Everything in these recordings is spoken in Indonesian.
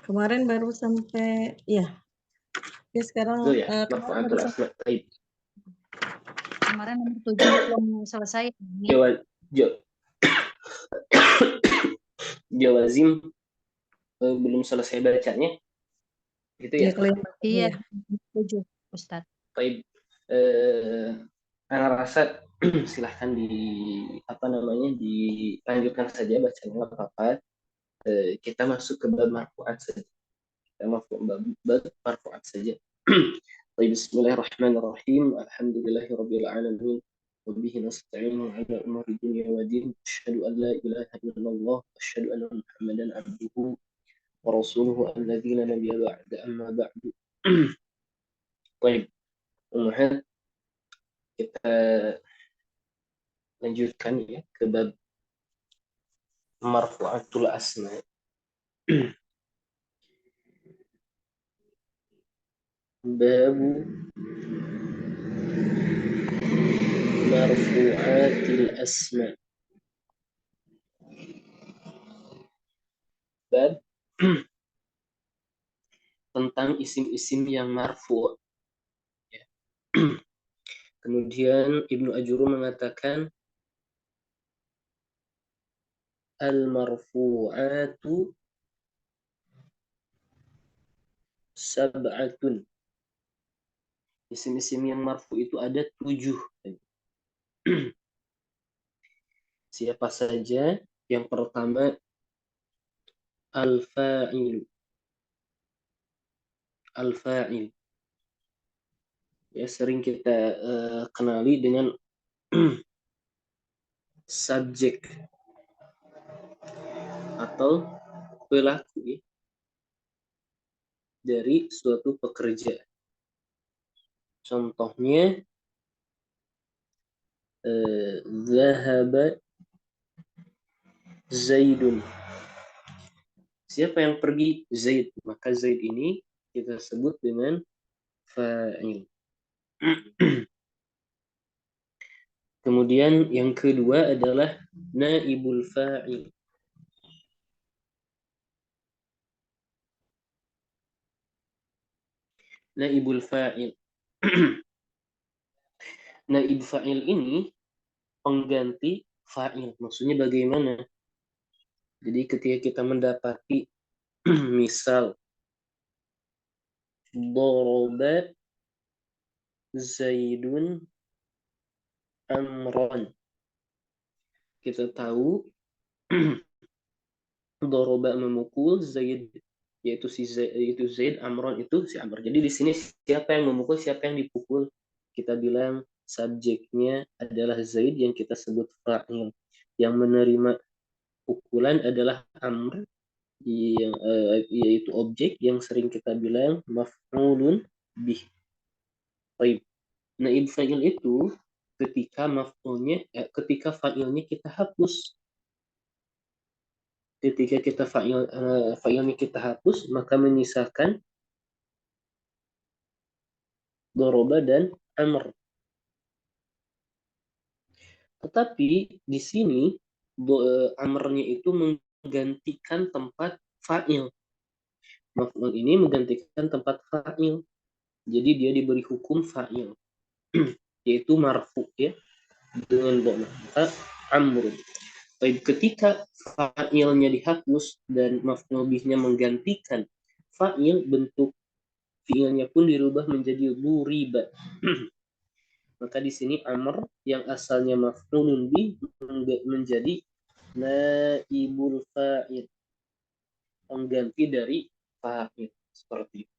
Kemarin baru sampai ya. Ya sekarang Itu ya, marfu'atul asma. Baik. Kemarin nomor 7 belum selesai. Jawazim belum selesai bacanya. Gitu ya. Iya, 7 Ustadz. Baik. Anak rasa silahkan dilanjutkan saja bacanya, nggak apa-apa. Kita masuk ke bab marfu'at saja. Bab marfu'at saja. Bismillahirrahmanirrahim. Alhamdulillahirabbil alamin. وبه نستعين على أمور الدنيا والدين أشهد أن لا إله إلا الله وأشهد أن محمدا عبده ورسوله الذين نبي بعد أما بعد. طيب Umuhan, kita lanjutkan ya ke bab marfu'atul asma. Babu marfu'atil asma. Bab tentang isim-isim yang marfu'. Ya. Kemudian Ibnu Ajurum mengatakan al-marfu'atu sab'atun. Isim-isim yang marfu' itu ada 7. Siapa saja? Yang pertama al-fa'il. Al-fa'il. Ya, sering kita kenali dengan subjek atau pelaku dari suatu pekerjaan. Contohnya zahaba Zaidun. Siapa yang pergi? Zaid. Maka Zaid ini kita sebut dengan fa'il. Kemudian yang kedua adalah naibul fa'il. Naibul fa'il. Naib fa'il ini pengganti fa'il. Maksudnya bagaimana? Jadi ketika kita mendapati misal daraba Zaidun Amron. Kita tahu doroba memukul, Zaid yaitu Zaid, Amron itu si Amr. Jadi di sini siapa yang memukul, siapa yang dipukul? Kita bilang subjeknya adalah Zaid yang kita sebut fa'il. Yang menerima pukulan adalah Amr yang yaitu objek yang sering kita bilang maf'ulun bih. Baik. Naib fa'il itu ketika ketika fa'ilnya kita hapus. Ketika kita fa'ilnya kita hapus, maka menyisakan doroba dan amr. Tetapi di sini amrnya itu menggantikan tempat fa'il. Maf'ul ini menggantikan tempat fa'il. Jadi dia diberi hukum fa'il. Yaitu marfu ya. Dengan dhamma. Amr. Baik, ketika fa'ilnya dihapus dan maf'ul bihnya menggantikan fa'il, bentuk fi'ilnya pun dirubah menjadi duriba. Maka di sini amr yang asalnya maf'ulun bih menjadi naibul fa'il, pengganti dari fa'il. Seperti itu.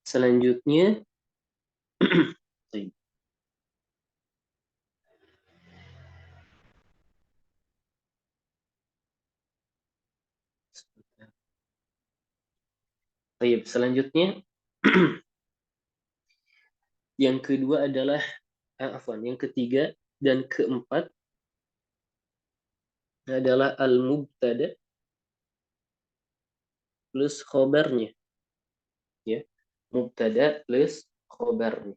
Selanjutnya selanjutnya yang kedua adalah yang ketiga dan keempat adalah al-mubtada plus khobarnya. Ya, mubtada plus khobarnya.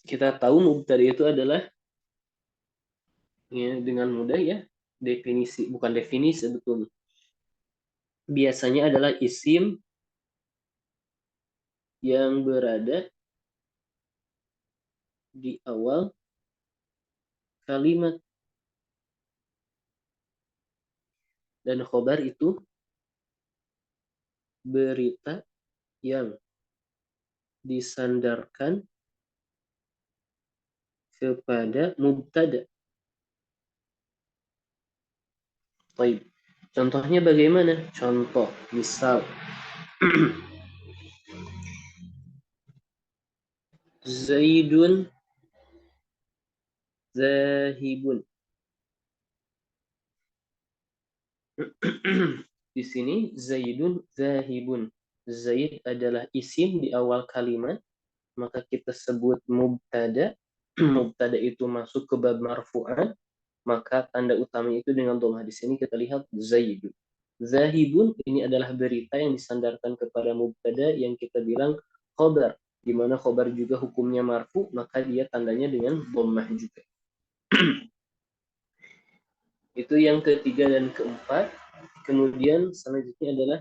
Kita tahu mubtada itu adalah ya, dengan mudah ya definisi, bukan definisi sebetulnya. Biasanya adalah isim yang berada di awal kalimat. Dan khobar itu berita yang disandarkan kepada mubtada. Baik. Contohnya bagaimana? Contoh, misal Zaidun zahibun. Di sini Zaidun zahibun. Zaid adalah isim di awal kalimat, maka kita sebut mubtada. Mubtada itu masuk ke bab marfu'an, maka tanda utama itu dengan dhammah. Di sini kita lihat Zaidun. Zahibun ini adalah berita yang disandarkan kepada mubtada yang kita bilang khobar, di mana khobar juga hukumnya marfu, maka dia tandanya dengan dhammah juga. Itu yang ketiga dan keempat. Kemudian selanjutnya adalah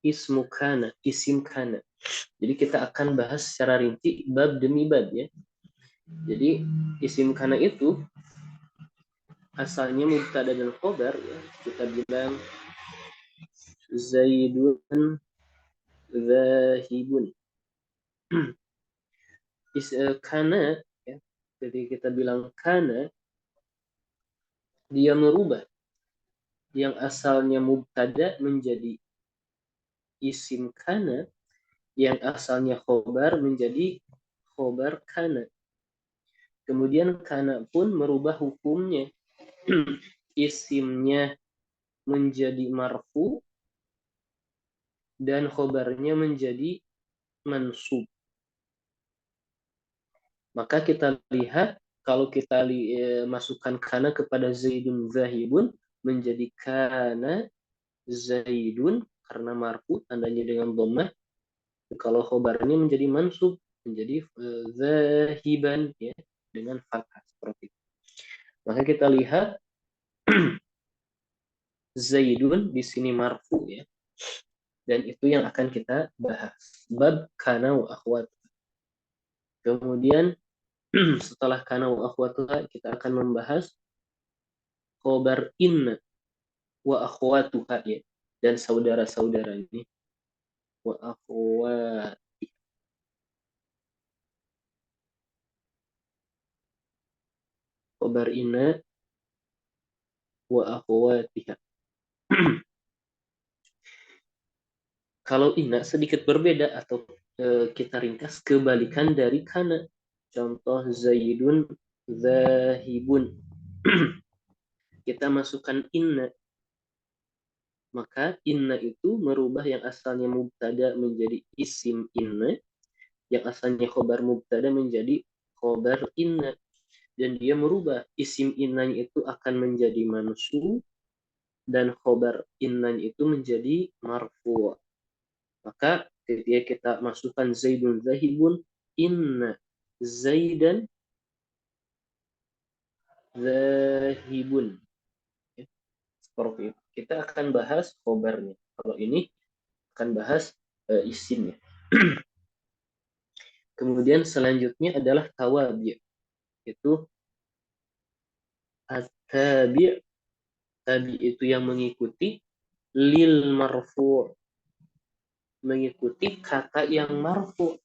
ismu kana, isim kana. Jadi kita akan bahas secara rinci bab demi bab ya. Jadi isim kana itu asalnya mubtada dan khobar ya. Kita bilang Zaidun zahibun. Kana ya. Jadi kita bilang kana, dia merubah yang asalnya mubtada menjadi isim kana, yang asalnya khobar menjadi khobar kana. Kemudian kana pun merubah hukumnya. Isimnya menjadi marfu dan khobarnya menjadi mansub. Maka kita lihat kalau kita masukkan kana kepada Zaidun zahibun menjadi kana Zaidun karena marfu tandanya dengan dhammah. Kalau khobarnya menjadi mansub menjadi zahiban ya dengan fathah seperti itu. Maka kita lihat Zaidun di sini marfu ya. Dan itu yang akan kita bahas. Bab kana wa akhwatuha. Kemudian setelah kana wa akhwatuha kita akan membahas khobar inna wa akhwatuha ya. Dan saudara-saudara ini. Wa akhwati. Khobar inna wa akhwatiha. Kalau inna sedikit berbeda atau kita ringkas kebalikan dari kana. Contoh Zaidun zahibun. Kita masukkan inna. Maka inna itu merubah yang asalnya mubtada menjadi isim inna, yang asalnya khobar mubtada menjadi khobar inna. Dan dia merubah isim innanya itu akan menjadi mansub dan khobar innanya itu menjadi marfu'. Maka ketika kita masukkan Zaidun zahibun, inna Zaidan zahibun. Seperti itu. Kita akan bahas khobarnya. Kalau ini akan bahas isimnya. Kemudian selanjutnya adalah tawabi'. Itu at-tabi'. Tabi itu yang mengikuti lil marfu'. Mengikuti kata yang marfu'.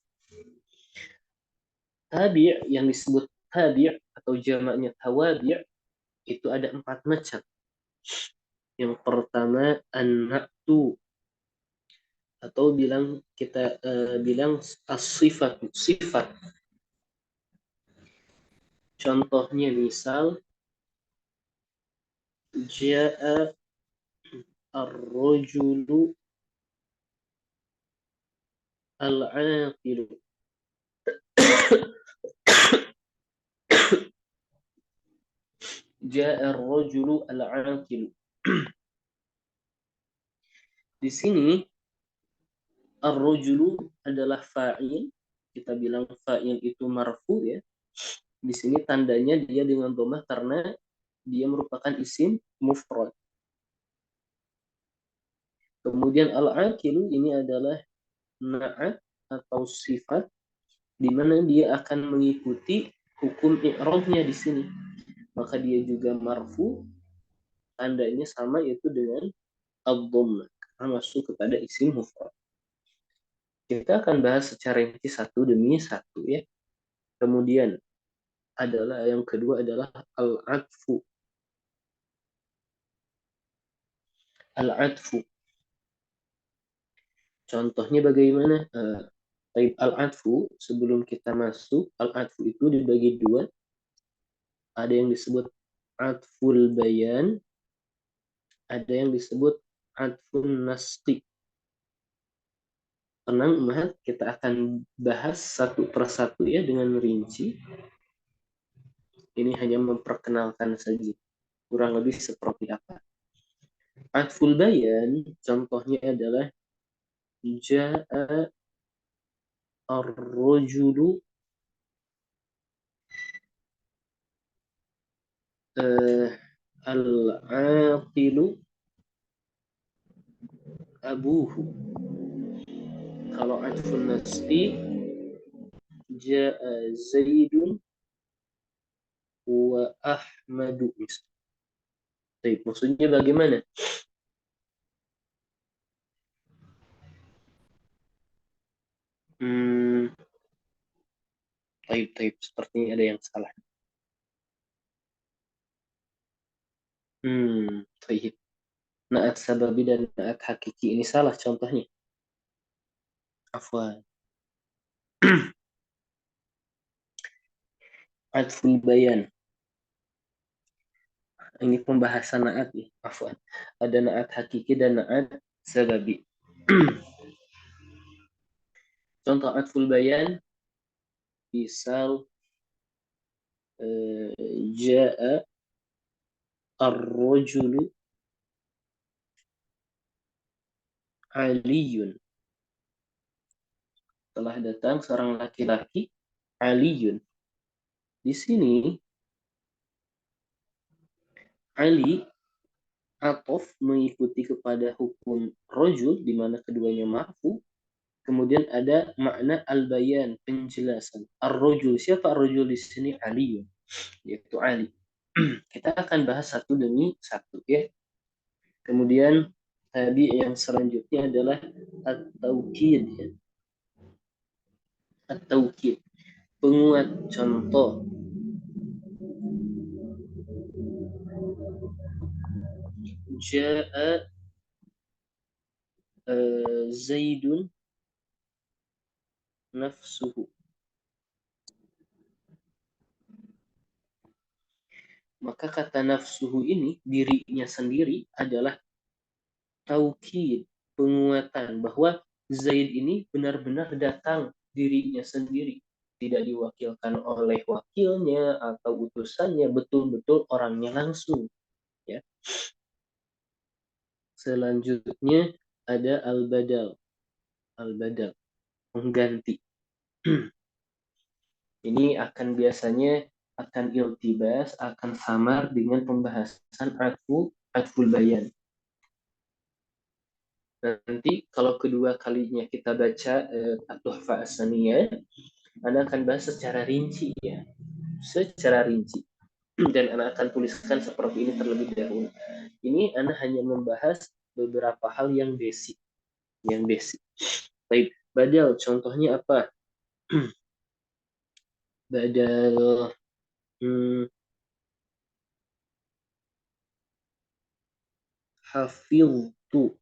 Tabi' yang disebut tabi' atau jamaknya tawabi' itu ada 4 macam. Yang pertama an-na'tu, atau kita bilang as-sifat, sifat. Contohnya misal ja'a ar-rajulu al-aqilu. Ja'a ar-rajulu al-aqilu. Di sini ar-rajulu adalah fa'il. Kita bilang fa'il itu marfu ya. Di sini tandanya dia dengan dhammah karena dia merupakan isim mufrad. Kemudian al-aqilu ini adalah na'at atau sifat di mana dia akan mengikuti hukum i'rabnya di sini. Maka dia juga marfu, tandanya sama yaitu dengan ad-dhammah, karena masuk kepada isim mufrad. Kita akan bahas secara rinci satu demi satu ya. Kemudian adalah yang kedua adalah al-'atfu. Al-'atfu. Contohnya bagaimana? Al-'atfu, sebelum kita masuk, al-'atfu itu dibagi dua. Ada yang disebut 'atful bayan, ada yang disebut 'atfun nasqi. Tenang, Umat, kita akan bahas satu persatu ya dengan rinci. Ini hanya memperkenalkan saja. Kurang lebih seperti apa. 'Atful bayan, contohnya adalah ja'a ar-rajulu al-aqilu abuhu. Kalau 'atfun nasqi ja'a zaidun wa ahmadu. Baik, maksudnya bagaimana? Taib, sepertinya ada yang salah. Taib. Na'at sababi dan na'at hakiki ini salah contohnya. Afwan. Atful bayan. Ini pembahasan na'at ya. Afwan. Ada na'at hakiki dan na'at sababi. Contoh atful bayan, misal ja'a ar-rajulu aliyun. Telah datang seorang laki-laki aliyun. Di sini Ali atof mengikuti kepada hukum rojul di mana keduanya marfu. Kemudian ada makna al-bayan, penjelasan. Ar-rajul, siapa ar-rajul di sini? Ali, yaitu Ali. Kita akan bahas satu demi satu ya. Kemudian tadi yang selanjutnya adalah at-taukid ya. At-taukid, penguat. Contoh ja'a zaidun nafsuhu. Maka kata nafsuhu ini, dirinya sendiri, adalah taukid, penguatan bahwa Zaid ini benar-benar datang dirinya sendiri, tidak diwakilkan oleh wakilnya atau utusannya, betul-betul orangnya langsung ya. Selanjutnya ada al-badal. Al-badal, mengganti. Ini akan biasanya akan iltibas, akan samar dengan pembahasan atful bayan. Nanti kalau kedua kalinya kita baca Tuhfah As-Saniyah, Anda akan bahas secara rinci ya. Secara rinci. Dan Anda akan tuliskan seperti ini terlebih dahulu. Ini Anda hanya membahas beberapa hal yang basic. Yang basic. Baik, badal contohnya apa? Badal hafiltu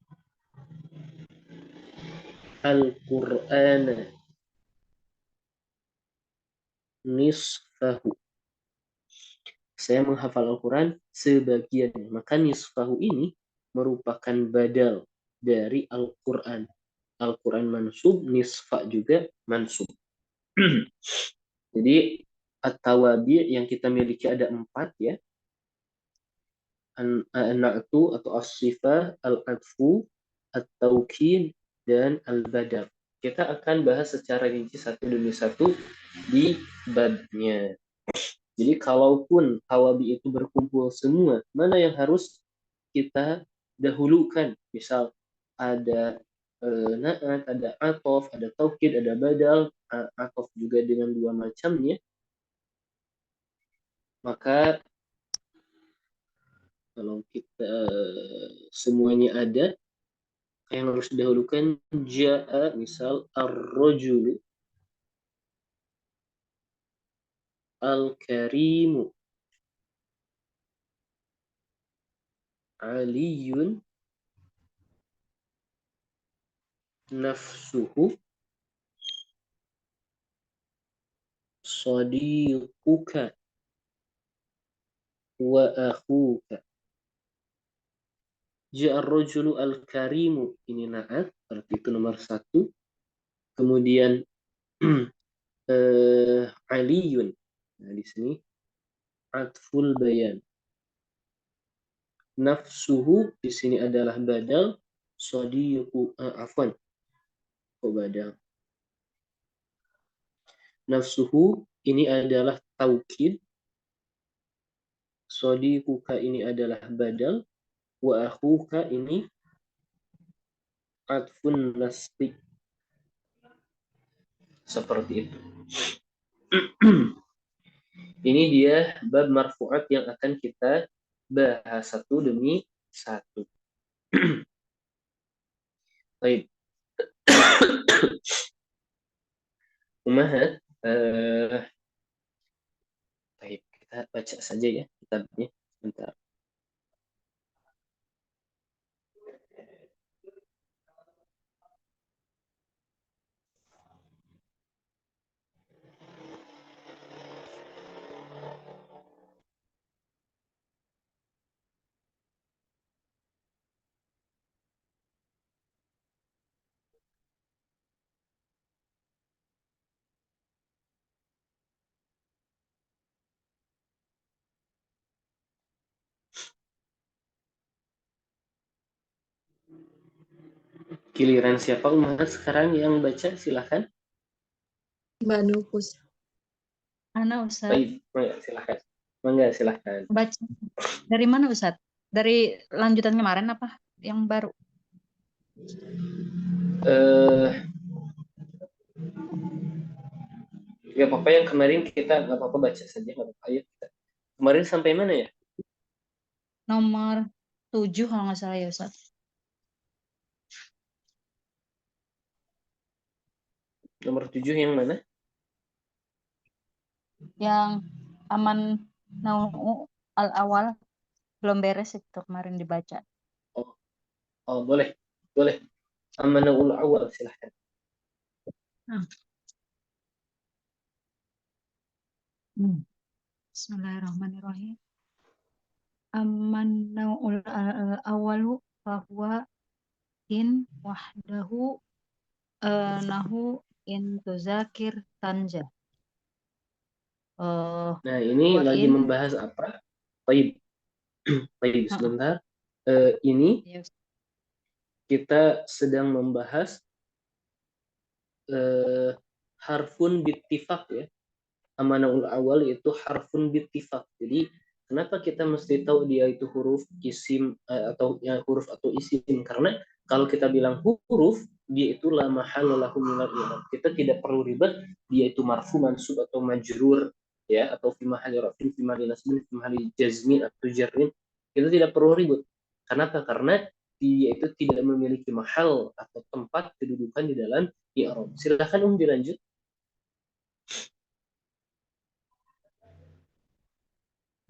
al-Qur'ana nisfahu. Saya menghafal Al-Quran sebagian. Maka nisfahu ini merupakan badal dari Al-Quran. Al-Quran mansub, nisfa juga mansub. Jadi at-tawabi yang kita miliki ada 4 ya. An-na'tu atau as-sifah, al-atfu, at-taukid, dan al-badal. Kita akan bahas secara rinci satu demi satu di babnya. Jadi kalaupun kawabi itu berkumpul semua, mana yang harus kita dahulukan? Misal ada naat, ada atof, ada taukid, ada badal, atof juga dengan dua macamnya. Maka kalau kita semuanya ada, yang harus didahulukan ja'a, misal ar-rajulu al-karimu aliyun nafsuhu sadiquka wa akhuka. Ja'ar rajulu al-karimu, ini na'at, berarti itu nomor 1. Kemudian aliyun. Nah, di sini atful bayan. Nafsuhu di sini adalah badal, sadiqu afwan. Kok badal? Nafsuhu ini adalah taukid, sadiquka ini adalah badal, wa akhuka ini atfun nasbi. Seperti itu. Ini dia bab marfu'at yang akan kita bahas satu demi satu. Baik. Umahat, baik, kita baca saja ya kitabnya. Sebentar. Giliran siapa Umahat sekarang yang baca, silahkan. Mbak Nupus. Ana Ustaz. Baik, silahkan. Mangga, silahkan. Baca. Dari mana Ustaz? Dari lanjutan kemarin apa yang baru? Ya apa-apa yang kemarin kita nggak apa-apa baca saja, nggak apa-apa. Ayo kita. Kemarin sampai mana ya? Nomor 7 kalau nggak salah ya Ustaz. Nomor 7 yang mana? Yang aman nau al-awal belum beres itu kemarin dibaca. Oh, boleh. Boleh. Amanul awal, silahkan. Bismillahirrahmanirrahim. Aman nau'ul awalu fahuwa in wahdahu nahu in tuzakir tanja. Nah, ini lagi in membahas apa? Baik. Baik, sebentar. Ini yes. kita sedang membahas harfun bittifaq ya. Amanul awal itu harfun bittifaq. Jadi kenapa kita mesti tahu dia itu huruf isim atau ya, huruf atau isim? Karena kalau kita bilang huruf, dia itu la mahalla lahu minal i'rab. Kita tidak perlu ribet dia itu marfu, mansub atau majrur ya, atau fi mahalli raf'in, fi mahalli nasbin, fi mahalli jazmin atau jarrin. Kita tidak perlu ribut. Kenapa? Karena dia itu tidak memiliki mahal atau tempat kedudukan di dalam i'rab. Silakan dilanjut.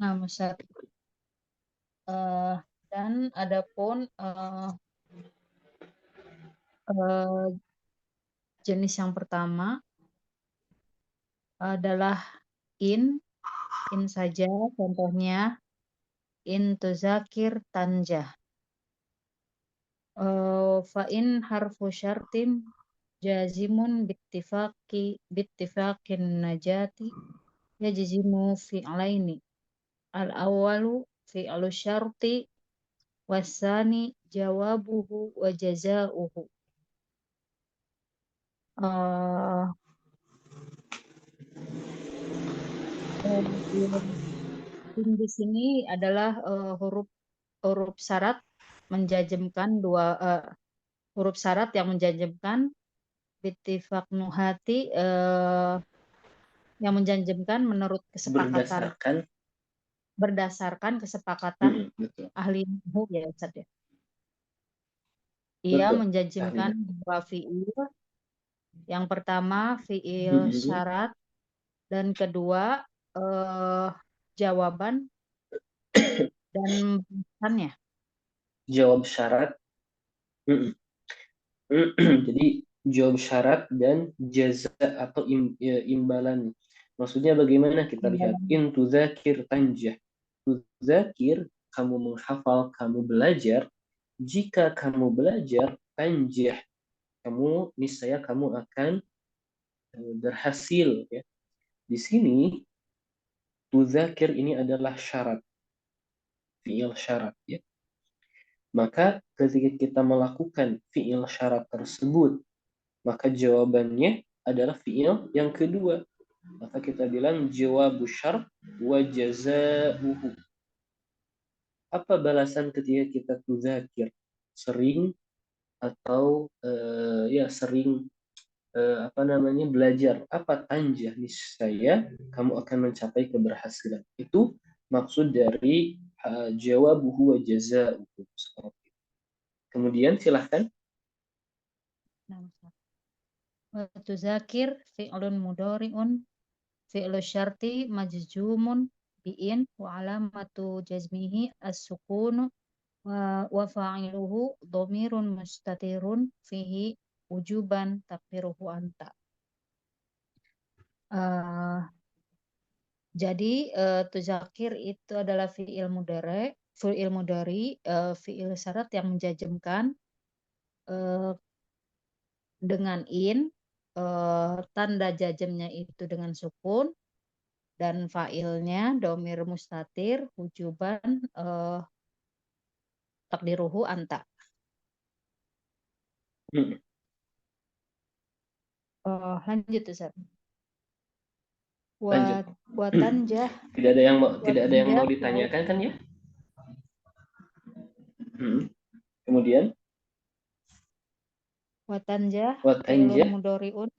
Nah, Ustaz. Dan adapun jenis yang pertama adalah in saja, contohnya in tuzakir tanjah. Fa in harfu syartin jazimun bittifaqin najati yajzimu fi'laini. Al-awwalu fi'lu syarti wasani jawabuhu wa jazauhu. In di sini adalah huruf huruf syarat menjajemkan huruf syarat yang menjajemkan bittifaq nuhati yang menjajemkan menurut kesepakatan berdasarkan berdasarkan kesepakatan betul ahli nahwu ya Ustaz ya. Ia betul menjajemkan ahli. dua fiil. Yang pertama fiil syarat dan kedua jawaban dan balasannya. Jawab syarat. Jadi jawab syarat dan jaza atau imbalan. Maksudnya bagaimana kita lihat in tuzakir tanjah. Tuzakir kamu menghafal, kamu belajar. Jika kamu belajar tanjah, kamu niscaya kamu akan berhasil ya. Di sini tuzakir ini adalah syarat. Fi'il syarat ya. Maka ketika kita melakukan fi'il syarat tersebut, maka jawabannya adalah fi'il yang kedua. Maka kita bilang jawabu syart wa jazauhu. Apa balasan ketika kita tuzakir? Sering atau sering belajar. Apa tanjah niscaya kamu akan mencapai keberhasilan. Itu maksud dari jawabuhu wa jazauhu. Kemudian silahkan. Wa tuzakir fi'lun mudhari'un fi'lu syarti majzumun bi'in wa alamatu jazmihi as-sukunu wa fa'iluhu dhamirun mustatirun fihi wujuban takdiruhu anta. Jadi tuzakir itu adalah fi'il mudhari, fi'il syarat yang menjajemkan dengan in, tanda jazmnya itu dengan sukun, dan fa'ilnya domir mustatir wujuban takdiruhu anta. Lanjut Ustaz. Wa tanjah. Tidak ada yang mau ditanyakan kan ya? Kemudian Wa tanjah fi'lun mudhari'un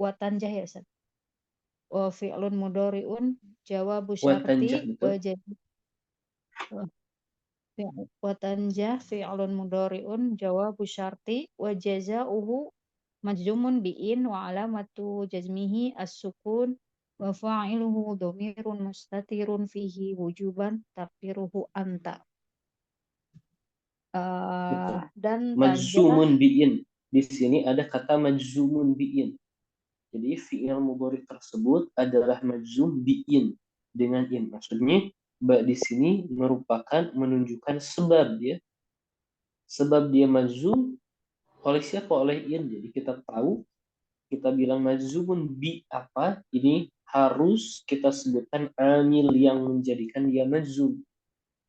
wa tanjah ya Ustaz. Wa fi'lun mudhari'un jawabu syarti wa tanjah fi'lun mudhari'un jawabu syarti wa jazauhu majzumun bi'in wa alamatu jazmihi as-sukun wa fa'iluhu dhamirun mustatirun fihi wujuban takdiruhu anta. Dan majzumun bi'in. Di sini ada kata majzumun bi'in. Jadi fi'il mudhari tersebut adalah majzum bi'in dengan in. Maksudnya di sini merupakan menunjukkan sebab dia. Sebab dia majzum oleh siapa? Oleh in. Jadi kita tahu, kita bilang majzumun bi apa? Ini harus kita sebutkan amil yang menjadikan dia majzum.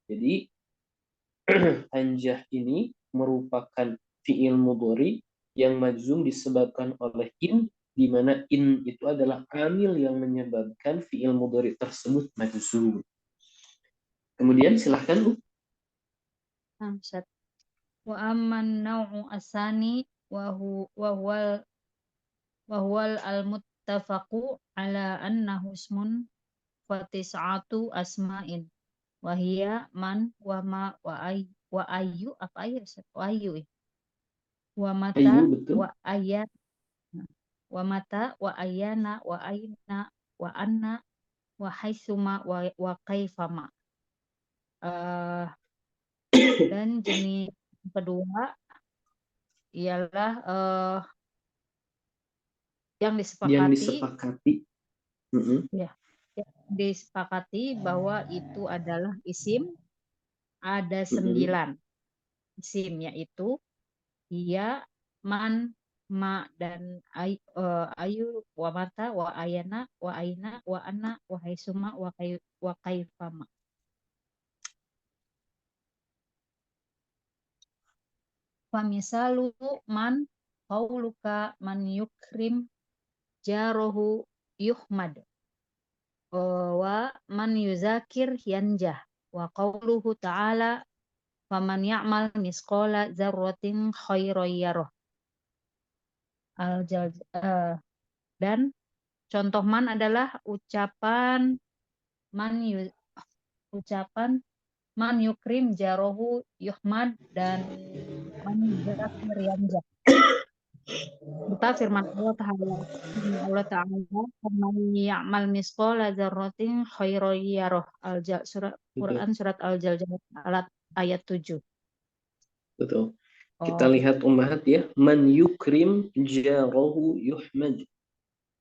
Jadi anjah ini merupakan fi'il mudhari yang majzum disebabkan oleh in, di mana in itu adalah amil yang menyebabkan fi'il mudhari tersebut majzum. Kemudian silahkan Bu. Wa amman naw'u asani wa huwal al-muttafaqu ala annahu ismun wa tis'atu asma'in wa hiya man wa ma wa ayyu apa ayyu wa ayyu wa mata wa ayat wa mata wa ayana wa aina wa anna wa haitsuma wa kaifama. Dan jenis kedua ialah yang disepakati bahwa itu adalah isim. Ada 9 isim, yaitu ia, man, ma, dan ayu, wa mata, wa ayana, wa aina, wa anna, wa haitsuma, wa kaifama. Fa misalu man qauluka man yukrim jarohu yuhmad. wa man yuzakir yanjah. Wa qauluhu ta'ala faman ya'mal misqala dzarratin khairan yarah. Dan contoh man adalah ucapan man yukrim jarohu yuhmad dan man yuzakir yanjah. Serta firman Allah Ta'ala "Faman ya'mal misqala dzarratin khairan yarah." Quran surat Al-Jaljalah ayat 7. Betul. Kita lihat ummahat ya, man yukrim jarahu yuhmad.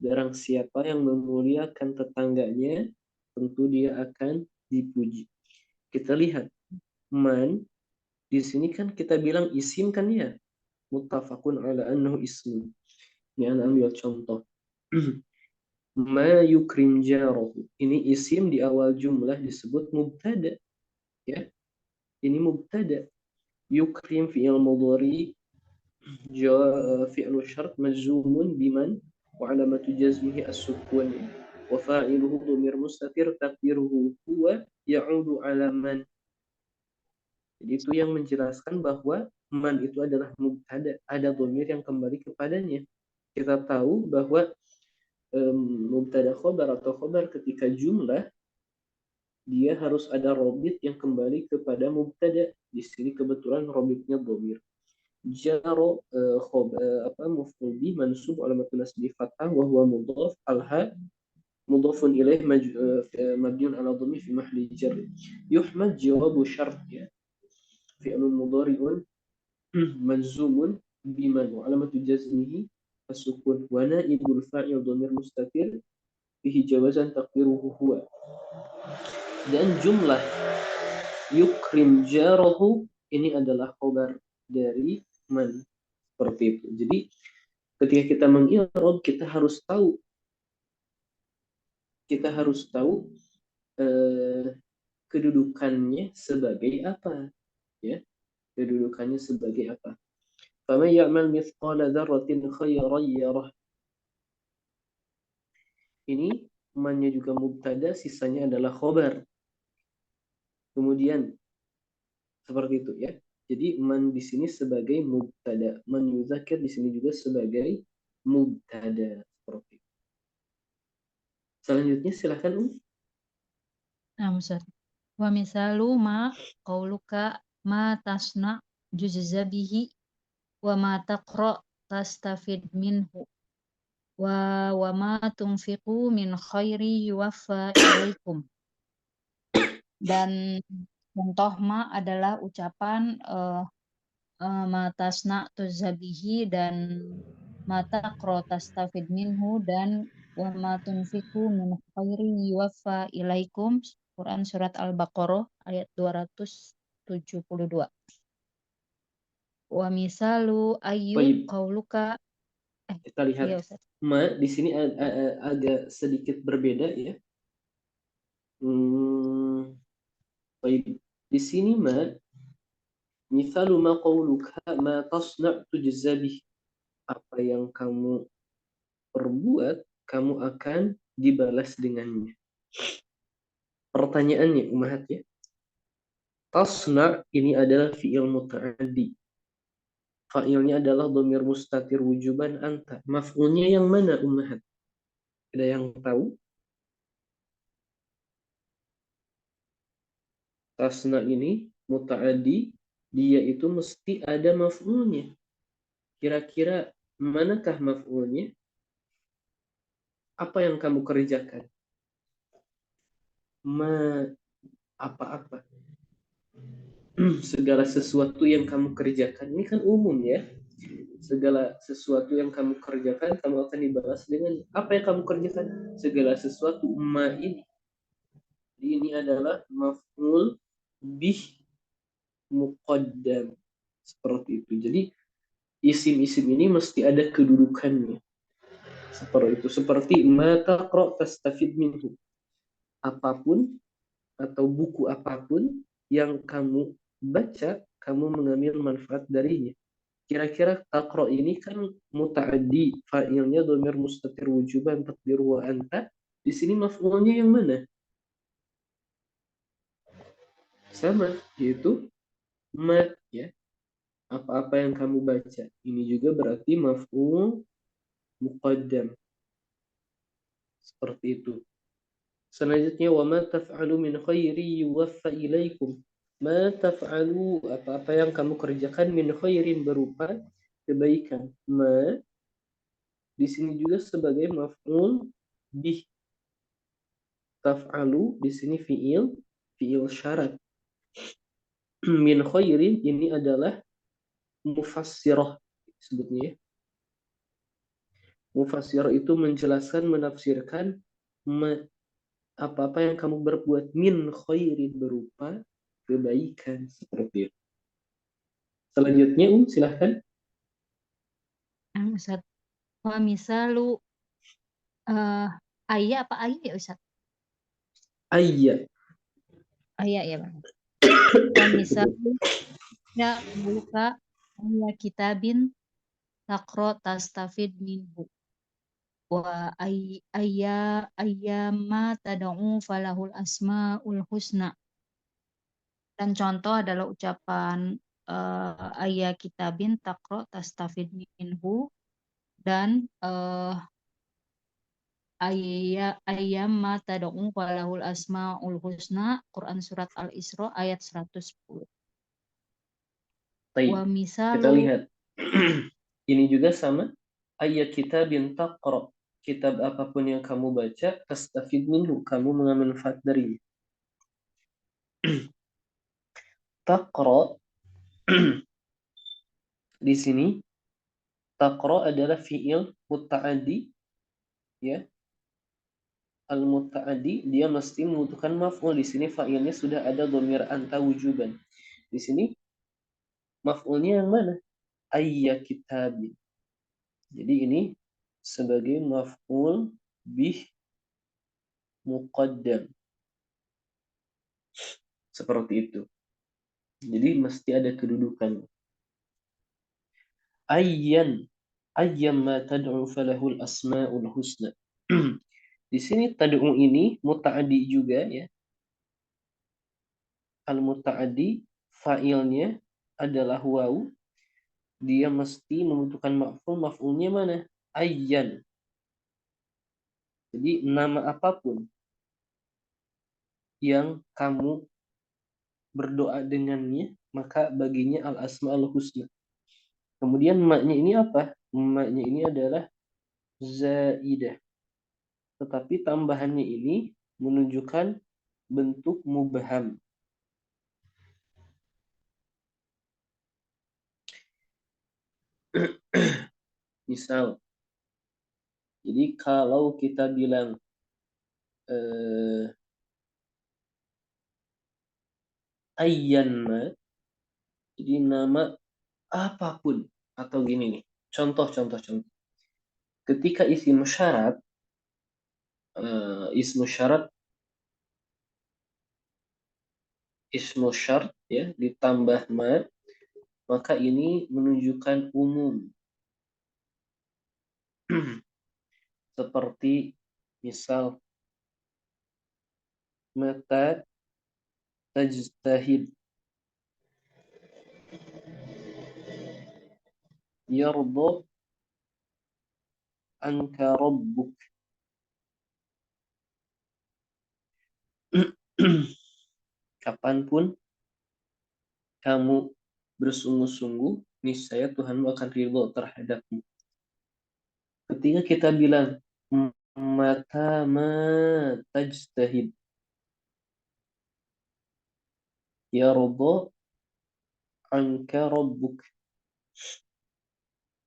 Barang siapa yang memuliakan tetangganya, tentu dia akan dipuji. Kita lihat man di sini kan kita bilang isim kan ya, muttafaqun ala annahu ismun. Ini Anda ambil contoh. Ma yukrim jarahu. Ini isim di awal jumlah disebut mubtada. Ya. Ini mubtada. Yukrim fi'il mudhari fi'lu syart majzumun biman wa alamatu jazmihi as-sukun wa fa'iluhu dhamir mustatir taqdiruhu huwa ya'udu ala man. Jadi itu yang menjelaskan bahwa man itu adalah mubtada, ada dhamir yang kembali kepadanya. Kita tahu bahwa mubtada khobar atau khobar ketika jumlah dia harus ada robit yang kembali kepada mubtada. Di sini kebetulan robitnya dhamir. Jaro maf'ul bi mansub alamatun nasbi fathah wa huwa mudhaf alha mudhafun ilaih mabniun ala dhamir fi mahalli jar. Yuhmad jawabu syart ya. Fi'lun mudhari'un manzumun biman wa alamatu jazmihi as-sukun wa naibul fa'il dhamir mustatir fihi jawazan taqdiruhu huwa. Dan jumlah yukrim jarahu ini adalah khabar dari man, seperti itu. Jadi ketika kita mengi'rab kita harus tahu kedudukannya sebagai apa, ya, kedudukannya sebagai apa. Faman ya'mal mithqala dzarratin khairan yarah. Ini man-nya juga mubtada, sisanya adalah khabar. Kemudian seperti itu ya. Jadi man di sini sebagai mubtada, man yuzakir di sini juga sebagai mubtada, seperti itu. Selanjutnya silakan Nah, Ustaz. Wa misalu ma qauluka ma tasna juzza bihi wa ma taqra tastafid minhu wa ma tunfiqu min khairi yuwaffa ilaikum. Dan contoh ma adalah ucapan ma tasna tuzabihi dan ma taqra tastafid minhu dan wa ma tunfiqu min khairi yuwaffa ilaikum. Quran surat Al-Baqarah ayat 272. Wa misalu ayyu qauluka kita lihat iya, Ustaz. ma di sini agak sedikit berbeda ya. Di sini ma misalu ma qauluka ma tasna' tujza bih. Apa yang kamu perbuat kamu akan dibalas dengannya. Pertanyaannya ummahat ya. Tasna' ini adalah fi'il muta'addi. Fa'ilnya adalah dhamir mustatir wujuban anta. Maf'ulnya yang mana ummahat? Ada yang tahu? Tasna ini muta'addi, dia itu mesti ada maf'ulnya. Kira-kira manakah maf'ulnya? Apa yang kamu kerjakan? Apa-apa. Segala sesuatu yang kamu kerjakan. Ini kan umum ya. Segala sesuatu yang kamu kerjakan, kamu akan dibalas dengan apa yang kamu kerjakan. Segala sesuatu ma ini. Ini adalah maf'ul bih muqaddam. Seperti itu. Jadi isim-isim ini mesti ada kedudukannya. Seperti itu. Seperti ma taqra tastafid minhu. Apapun atau buku apapun yang kamu baca, kamu mengambil manfaat darinya. Kira-kira taqra ini kan muta'addi, fa'ilnya dhamir mustatir wujuban taqdiru wa anta. Di sini maf'ulnya yang mana? Sama, yaitu ma, ya. Apa-apa yang kamu baca. Ini juga berarti maf'ul muqaddam. Seperti itu. Selanjutnya wa ma taf'alu min khairi yuwaffa ilaikum. Ma taf'alu, apa-apa yang kamu kerjakan min khairin berupa kebaikan. Ma di sini juga sebagai maf'ul bih. Taf'alu di sini fi'il syarat. Min khairin ini adalah mufassirah sebutnya. Mufassirah itu menjelaskan, menafsirkan apa-apa yang kamu berbuat min khairin berupa kebaikan, seperti itu. Selanjutnya silahkan. Ustaz. Wa misalu ayya apa ayya ya Ustaz? Ayya. Ayya ya Bang. Wa misalu ya buka ayya kitabin taqra tastafid minhu. Wa ayyama tad'u falahul asmaul husna. Dan contoh adalah ucapan ayya kitabin taqra tastafid minhu dan ayyama tad'u falahul asmaul husna, Quran surat Al-Isra ayat 110. Baik, Wa kita misalu lihat. Ini juga sama. Ayat kitabin taqra. Kitab apapun yang kamu baca, tastafid minhu, kamu mengambil manfaat darinya. Taqra di sini taqra adalah fi'il muta'addi, ya. Al-muta'addi dia mesti membutuhkan maf'ul. Di sini fa'ilnya sudah ada dhamir anta wujuban. Di sini maf'ulnya yang mana? Ayya kitabin. Jadi ini sebagai maf'ul bih muqaddam. Seperti itu. Jadi mesti ada kedudukan. Ayyam ma tad'u falahul asma'ul husna. Di sini tad'u ini muta'addi juga, ya. Al-muta'addi fa'ilnya adalah waw. Dia mesti membutuhkan maf'ul. Maf'ulnya mana? Ayyan. Jadi nama apapun yang kamu berdoa dengannya, maka baginya al-asma'ul husna. Kemudian maknya ini apa? Maknya ini adalah zaidah. Tetapi tambahannya ini menunjukkan bentuk mubham. Misal, jadi kalau kita bilang ayyanma, jadi nama apapun, atau gini nih, contoh. Ketika ismu syarat ismu syarat, ya, ditambah ma, maka ini menunjukkan umum. Seperti misal mata tajtahid, yarda anka rabbuk. Kapanpun kamu bersungguh-sungguh, niscaya Tuhanmu akan ridho terhadapmu. Ketika kita bilang mata ma tajtahid, yarda anka rabbuk.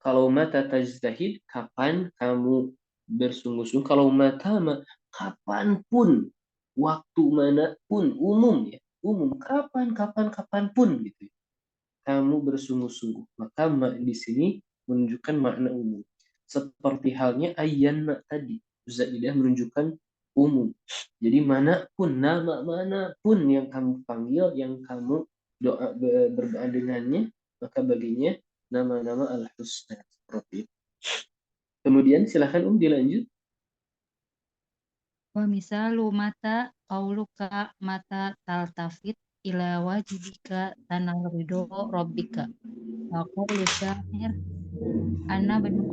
Kalau mata tajtahid, kapan kamu bersungguh-sungguh. Kalau mata kapanpun, waktu manapun, umum, ya, umum, kapanpun gitu. Kamu bersungguh-sungguh, maka di sini menunjukkan makna umum. Seperti halnya ayyan tadi, zaidah menunjukkan umum. Jadi manapun, nama manapun yang kamu panggil, yang kamu berdoa dengannya, maka baginya nama-nama al-husna, seperti itu. Kemudian silahkan dilanjut. Wa misalu mata qauluka mata taltafit ila wajibika tanal ridho rabbika. Wa qaulu syair ana benu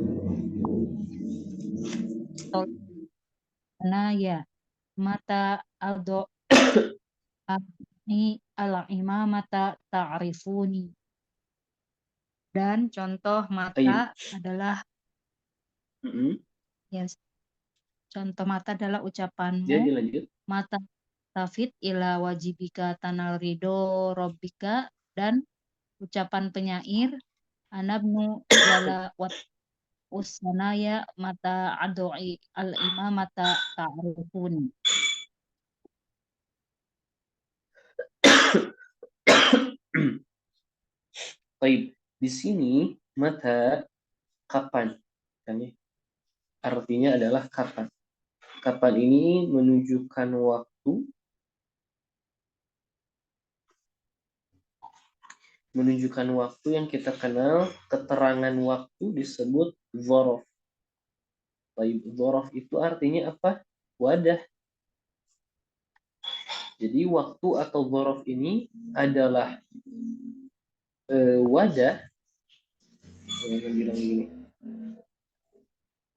ana ya mata ado abni ala imamata ta'rifuni. Dan contoh Baik. mata adalah ya, contoh mata adalah ucapanmu Jadi lanjut. mata tafid ila wajibika tanal ridho robbika, dan ucapan penyair anabnu jala wat usanaya mata adoi al imamata ta'rifuni. Baik. Di sini mata kapan, kan ya? Artinya adalah kapan. Kapan ini menunjukkan waktu, yang kita kenal. Keterangan waktu disebut dzaraf. Baik, dzaraf itu artinya apa? Wadah. Jadi waktu atau dzaraf ini adalah wadah. Saya bilang gini.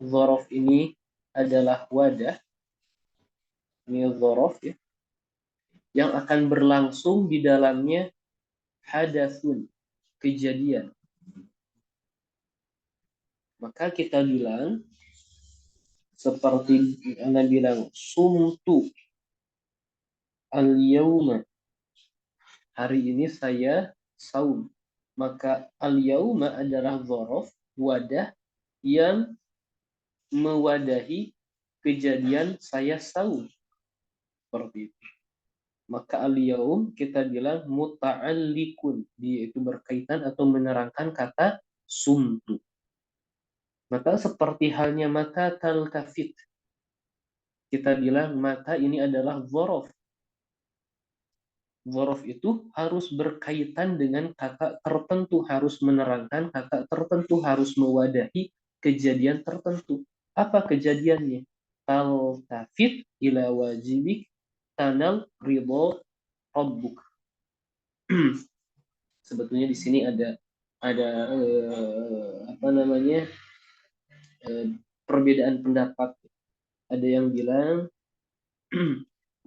Dzaraf ini adalah wadah. Ini dzaraf ya. Yang akan berlangsung di dalamnya hadatsun, kejadian. Maka kita bilang seperti Anda bilang sumtu al-yauma, hari ini saya saum. Maka al-yauma adalah dzaraf, wadah yang mewadahi kejadian saya saum. Seperti itu. Maka al-yaum kita bilang muta'alliqun, dia itu berkaitan atau menerangkan kata sumtu. Maka seperti halnya mata taltafit, kita bilang mata ini adalah dzaraf. Dzaraf itu harus berkaitan dengan kata tertentu, harus menerangkan kata tertentu, harus mewadahi kejadian tertentu. Apa kejadiannya? Taltafit ila wajibik tanal ridho rabbuk. Sebetulnya di sini ada perbedaan pendapat. Ada yang bilang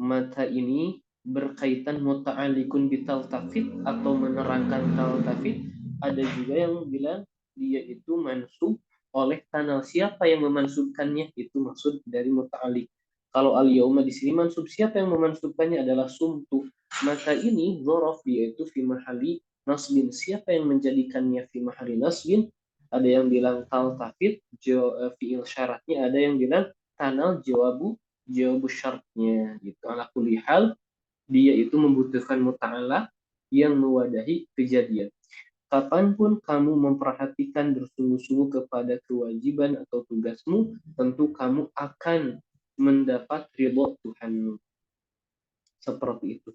mata ini berkaitan muta'alliqun bitaltafit atau menerangkan taltafit. Ada juga yang bilang dia itu mansub oleh tanal. Siapa yang memansubkannya? Itu maksud dari muta'alliq. Kalau al-yauma di sini mansub, siapa yang memansubkannya adalah sumtu. Maka ini dzaraf, dia itu fi mahalli nasbin. Siapa yang menjadikannya fi mahalli nasbin? Ada yang bilang taltafit fi'il syaratnya, ada yang bilang tanal jawabu syaratnya gitu. Ala kulli hal dia itu membutuhkan muta'allah yang mewadahi kejadian. Kapanpun kamu memperhatikan bersungguh-sungguh kepada kewajiban atau tugasmu, tentu kamu akan mendapat ridho Tuhanmu. Seperti itu.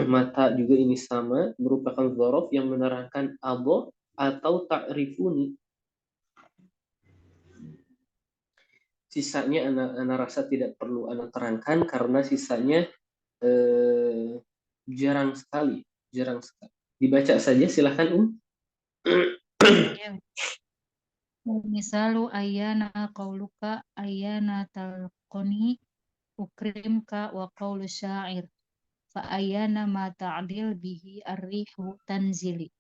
Mata juga ini sama, merupakan dzaraf yang menerangkan abo atau ta'rifuni. Sisanya anak rasa tidak perlu anak terangkan karena sisanya jarang sekali. Dibaca saja, silahkan Ya. Misalu ayyana qauluka ayyana talqoni ukrimka wa qaulu syair fa ayyana ma ta'dil bihi ar-rihu tanzili.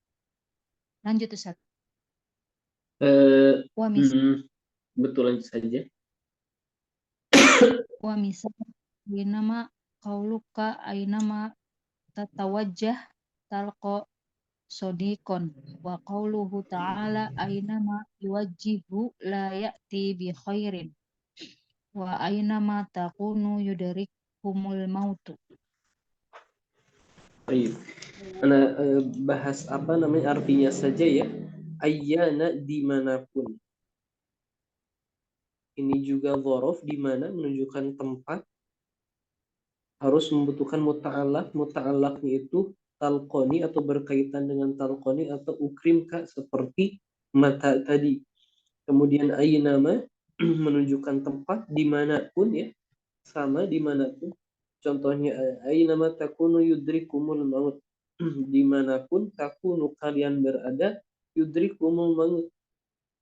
Lanjut Ustaz. Betul, lanjut saja. Wa misal nama qauluka aynama tatawajjah talqa sodikon wa qauluhu ta'ala aynama yuwajjihu la ya'ti bi khairin wa aynama takunu yudrikumul mautu. Baik. Bahas artinya saja ya. Ayyana, dimanapun. Ini juga dzaraf, di mana menunjukkan tempat, harus membutuhkan muta'allaq. Muta'allaqnya itu talqoni atau berkaitan dengan talqoni atau ukrimka seperti mata tadi. Kemudian aynama menunjukkan tempat dimanapun ya. sama dimanapun. Contohnya aynama takunu yudrikumul maut. Dimanapun takunu kalian berada, yudrikumul maut.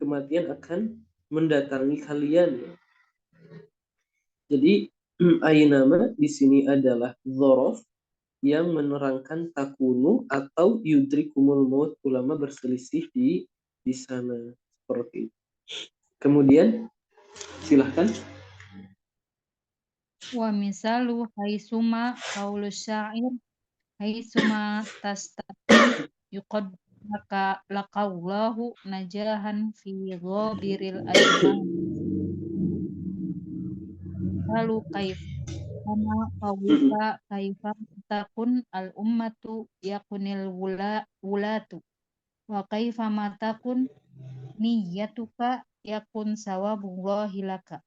Kematian akan mendatangi kalian. Jadi aynama di sini adalah dzaraf yang menerangkan takunu atau yudrikumul maut. Ulama berselisih di sana seperti itu. Kemudian silahkan. Wa misalu haitsuma qaulu syair haitsuma tastaqim yuqad laqallahu najahan fi ghabiril azman. Lalu kama qaulika kaifa takun al ummatu yakunil wulatu wa kaifa matakun niyyatuka yakun sawabullahi laka.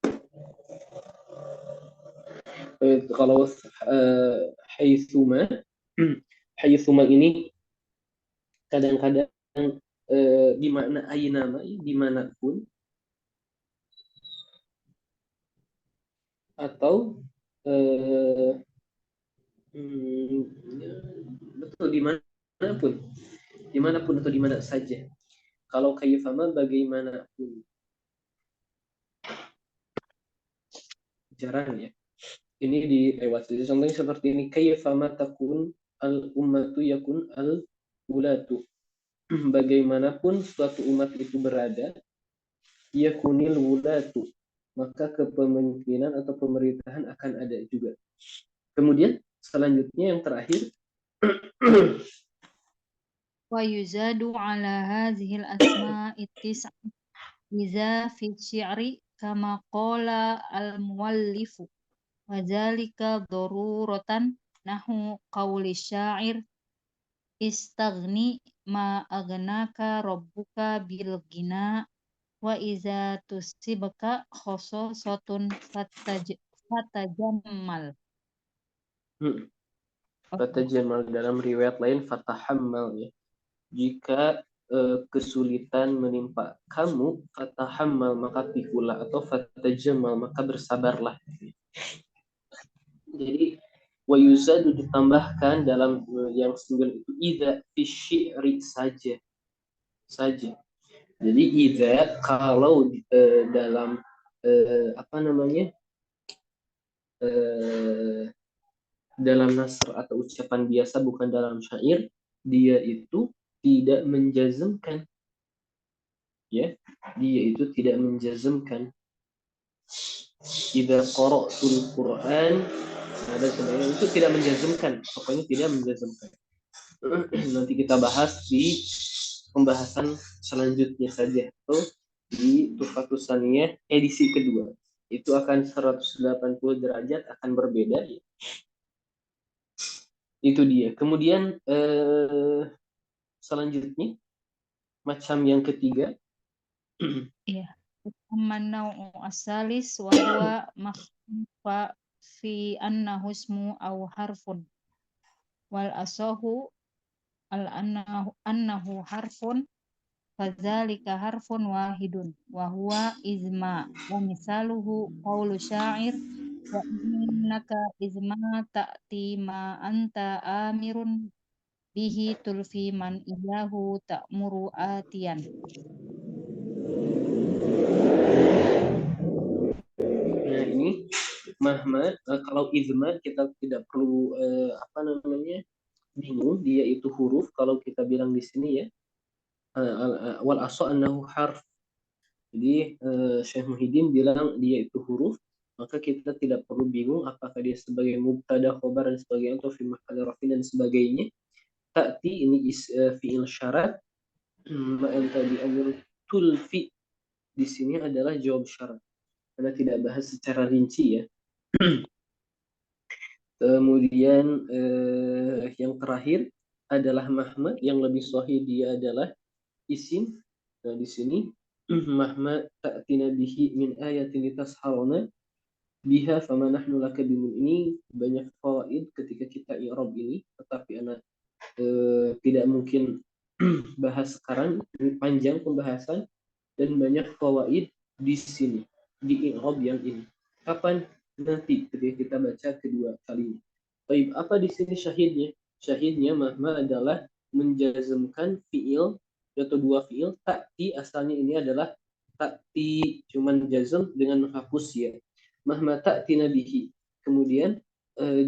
Kalau haitsuma haitsuma ini kadang-kadang di makna aynama dimanapun, atau betul dimanapun atau dimana saja. Kalau kaifama bagaimanapun, jarang ya. Ini dilewati. Contohnya seperti ini, kaifama takun al ummatu yakun al wulatu. Bagaimanapun suatu umat itu berada, yakunil wulatu, maka kepemimpinan atau pemerintahan akan ada juga. Kemudian selanjutnya yang terakhir, Wa yuzadu ala hadhil asma'i tis'a iza fi syi'ri kama qala al muallifu wa dzalika daruratan nahu qawli syair istaghni ma aghnaka rabbuka bil ghina wa iza tusibaka khososatun fatajammal. fatajamal, dalam riwayat lain fatahammal ya. Jika kesulitan menimpa kamu, fatahammal, maka pikulah, atau fatajamal, maka bersabarlah. Jadi wa yuzadu ditambahkan dalam yang single itu idza fi syi'ri saja. Jadi idza kalau dalam dalam nasr atau ucapan biasa, bukan dalam syair, dia itu tidak menjazmkan, ya, dia itu tidak menjazmkan. Idza qara'tul Qur'an, ada sebenarnya itu tidak menjazmkan, pokoknya tidak menjazmkan. Nanti kita bahas di pembahasan selanjutnya saja, atau di Tuhfatus Saniyah edisi kedua. Itu akan 180 derajat, akan berbeda ya. Itu dia. Kemudian selanjutnya macam yang ketiga. Iya. Manau asalis wa huwa makhfa fi annahu ismu aw harfun wal asahu al annahu harfun fadzalika harfun wahidun wa huwa izma wa misaluhu qaulu syair wa innaka izma ta'ti ma anta amirun bihi tulfi man iyahu ta'muru atiyan. Nah ini mahma, kalau izma kita tidak perlu bingung, dia itu huruf. Kalau kita bilang di sini ya, wal asal annahu harf. Jadi Syekh Muhyiddin bilang dia itu huruf, maka kita tidak perlu bingung apakah dia sebagai mubtada, khobar, dan sebagainya, atau fi mahall rafin dan sebagainya. Ta'ti ini fi'il syarat, ma'al tadi amir tulfi di sini adalah jawab syarat, karena tidak bahas secara rinci ya. Kemudian yang terakhir adalah mahma, yang lebih sahih dia adalah isim. Nah di sini mahma ta'tina bihi min ayatin litasharuna biha fama nahnu laka bimun, ini banyak fawaid ketika kita i'rab ini, tetapi anak tidak mungkin bahas sekarang, ini panjang pembahasan dan banyak fawaid di sini di i'rab yang ini. Kapan nanti ketika kita baca kedua kalinya. Baik, apa di sini syahidnya? Syahidnya mahma adalah menjazmkan fiil atau dua fiil. Ta'ti asalnya ini adalah ta'ti, cuman jazm dengan menghapus ya. Mahma ta'ti nabihi. Kemudian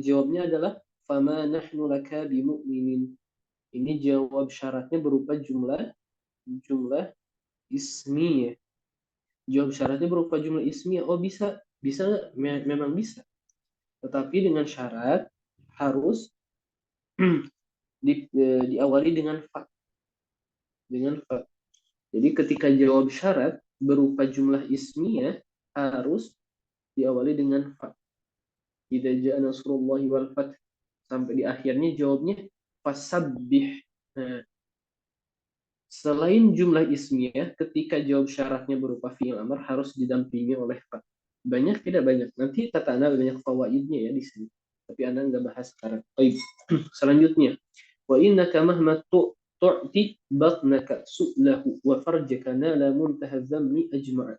jawabnya adalah fama nahnu laka bimu'minin. Ini jawab syaratnya berupa jumlah ismiyah. Jawab syaratnya berupa jumlah ismiyah. Oh bisa, bisa memang bisa. Tetapi dengan syarat harus diawali dengan fa. Jadi ketika jawab syarat berupa jumlah ismiyah harus diawali dengan fa. Idza jaa nasrullahi wal fath, sampai di akhirnya jawabnya fasabbih. Nah, selain jumlah ismiyah, ketika jawab syaratnya berupa fi'il amr harus didampingi oleh fa. Banyak tidak banyak. Nanti kata Anda banyak fawaidnya ya di sini. Tapi Anda nggak bahas sekarang. Baik. Selanjutnya, wa innaka mahma tu'ti batnaka su'lahu wa farjaka nala muntaha dhammi ajma'a.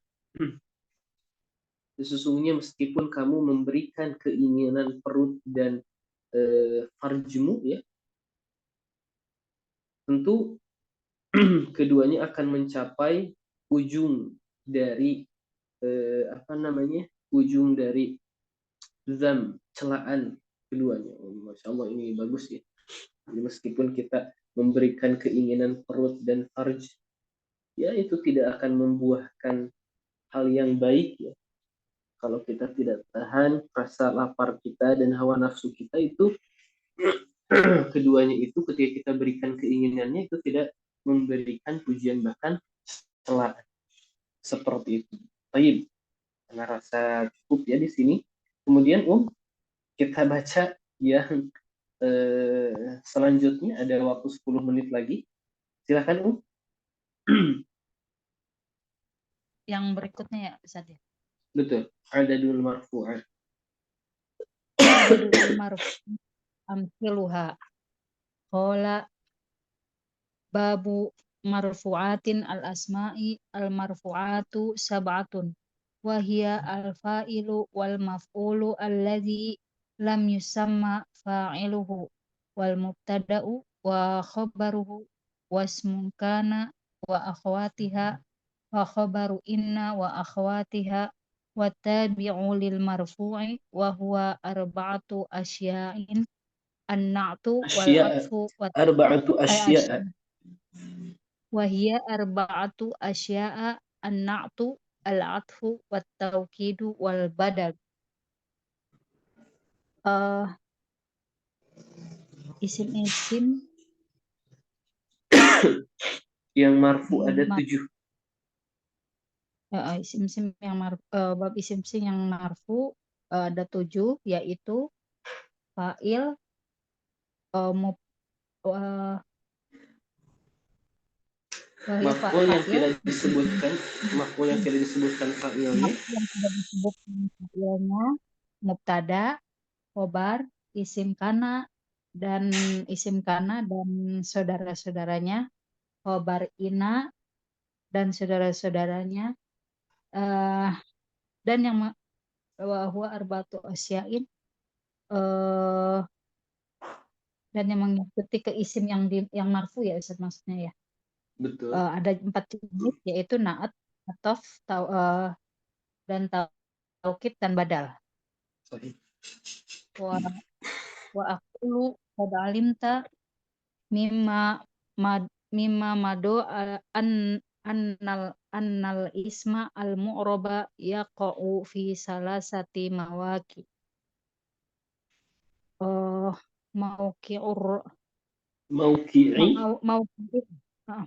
Sesungguhnya meskipun kamu memberikan keinginan perut dan farjmu ya, tentu keduanya akan mencapai ujung dari ujung dari zam, celaan keduanya. Masya Allah, ini bagus ya. Jadi meskipun kita memberikan keinginan perut dan farj, ya itu tidak akan membuahkan hal yang baik ya. Kalau kita tidak tahan rasa lapar kita dan hawa nafsu kita itu, keduanya itu ketika kita berikan keinginannya itu tidak memberikan pujian, bahkan celaan. Seperti itu. Baik, karena rasa cukup ya di sini. Kemudian kita baca yang selanjutnya, ada waktu 10 menit lagi. Silakan Yang berikutnya ya Ustaz ya. Betul. Adadul marfu'at. Adadul marfu' amsiluha. Qala babu marfu'atin al-asma'i al-marfu'atu sab'atun. Wahia al-fa'ilu wal maf'ulu alladhi lam yusamma fa'iluhu wal mubtada'u wa khabaruhu wasmun kana wa akhwatiha wa khabaru inna wa akhwatiha wa tabi'u lil marfu'i wa huwa arba'atu asya'in an-na'tu wal atfu wa Arba'atu asya'a. wahia arba'atu asya'a an-na'tu al-atfu wa taukidu wal badal. Isim-isim Yang marfu ada 7. isim-isim yang bab isim-isim yang marfu ada 7, yaitu fa'il, Maf'ul yang tidak disebutkan, fa'ilnya. Yang tidak disebutkan fa'ilnya, mubtada, khobar, isim kana dan saudara-saudaranya, khobar ina dan saudara-saudaranya, dan yang huwa arba'atu asya'in, dan yang mengikuti ke isim yang marfu ya Ustaz, maksudnya ya. Betul. Ada 4 jenis, yaitu na'at, ataf, dan taukid dan badal. Sorry. Wa aqulu qad alimta mimma mado annal isma al mu'raba yaqa'u fi salasati mawaqi.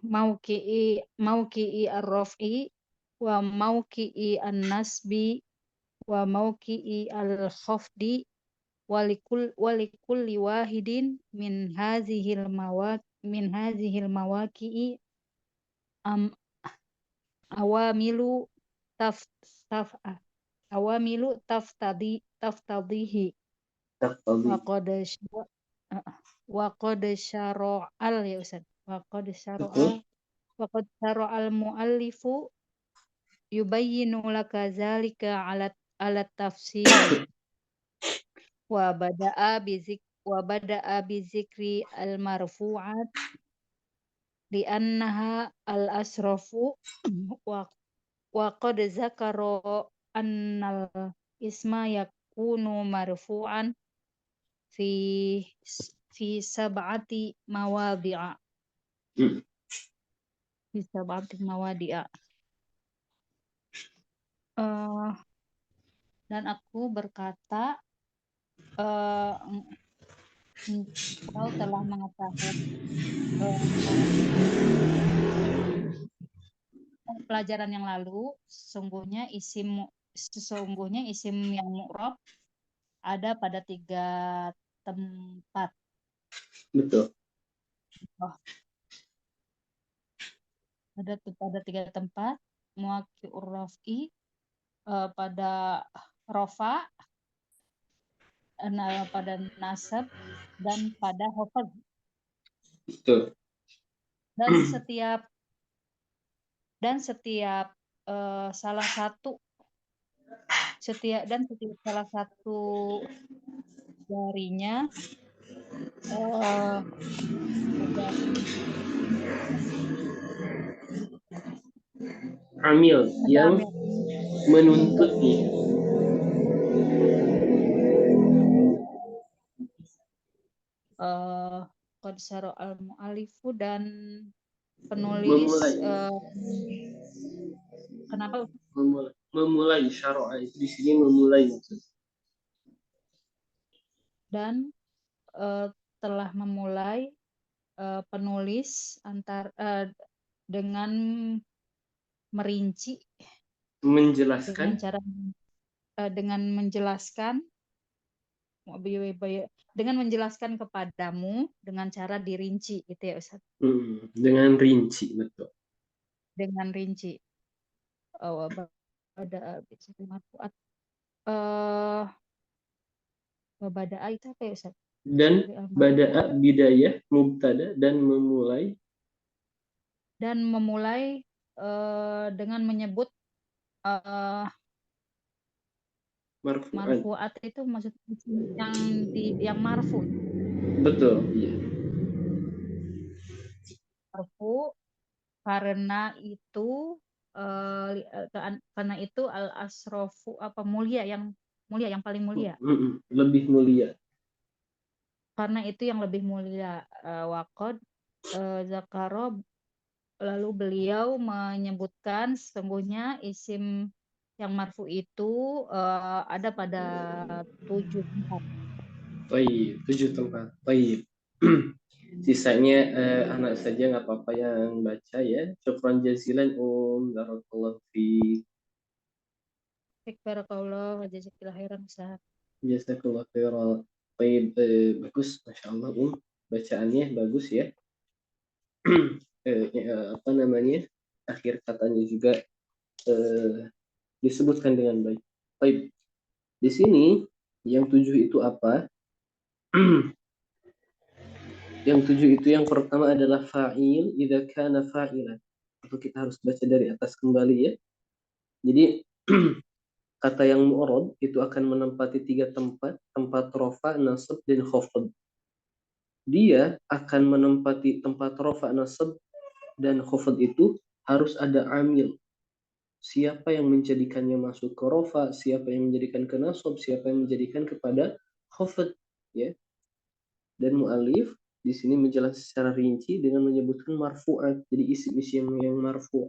Mauqi'i ar-raf'i wa mauqi'i an-nasbi wa mauqi'i al-khafdi walikulli wahidin min hazihil mawaqi'i awamilu taftadihi wa qad syara'al ya Ustaz, wa qad syara'al muallifu yubayyinu laka zalika ala tafsil wa bada'a bizikri al marfu'at li annaha al asrafu wa qad zakara annal isma yakunu marfu'an fi sab'ati mawadhi'a Hmm. fi sab'ati mawadhi'a. Eh, dan aku berkata, engkau telah mengetahui pelajaran yang lalu, sesungguhnya isim yang mu'rab ada pada 3 tempat. Betul. Ada pada 3 tempat, muwaqi'ur raf'i, pada rofa, pada nasab, dan pada khafad. Betul. Dan setiap salah satu salah satu darinya ada Amil yang amil. menuntutnya. Qad syara al mu'alifu, dan penulis kenapa Memulai syara'a itu di sini memulai maksudnya. dan telah memulai penulis dengan merinci Menjelaskan dengan menjelaskan kepadamu dengan cara dirinci gitu ya Ustaz. Dengan rinci, betul. Dengan rinci. Ada marfu'at. Bada'a itu apa ya Ustaz? Dan bada'a bidayah mubtada dan memulai dengan menyebut marfu'at itu maksudnya yang marfu. Betul, iya. Marfu karena itu al asrofu mulia yang paling mulia. Lebih mulia. Karena itu yang lebih mulia. Waqad zakaro, lalu beliau menyebutkan sesungguhnya isim yang marfu itu ada pada 7 tempat. Baik, 7 tempat. Baik. Sisanya anak saja nggak apa-apa yang baca ya. Syukran jazilan barakallahu fiik. Barakallahu wa jazakallahu khairan Ustaz. Jazakallahu khairan. Baik, bagus, masya Allah bacaannya bagus ya. Apa namanya? Akhir katanya juga disebutkan dengan baik. Baik. Di sini yang 7 itu apa? Yang 7 itu yang pertama adalah fa'il idza kana fa'ilan. Atau kita harus baca dari atas kembali ya. Jadi kata yang mu'rab itu akan menempati 3 tempat rofa, nasab, dan khafad. Dia akan menempati tempat rofa, nasab, dan khafad itu harus ada amil. Siapa yang menjadikannya masuk ke rofa, siapa yang menjadikan ke nasab, siapa yang menjadikan kepada khafad, ya. Dan mu'alif di sini menjelaskan secara rinci dengan menyebutkan marfu'at, jadi isim-isim yang marfu'.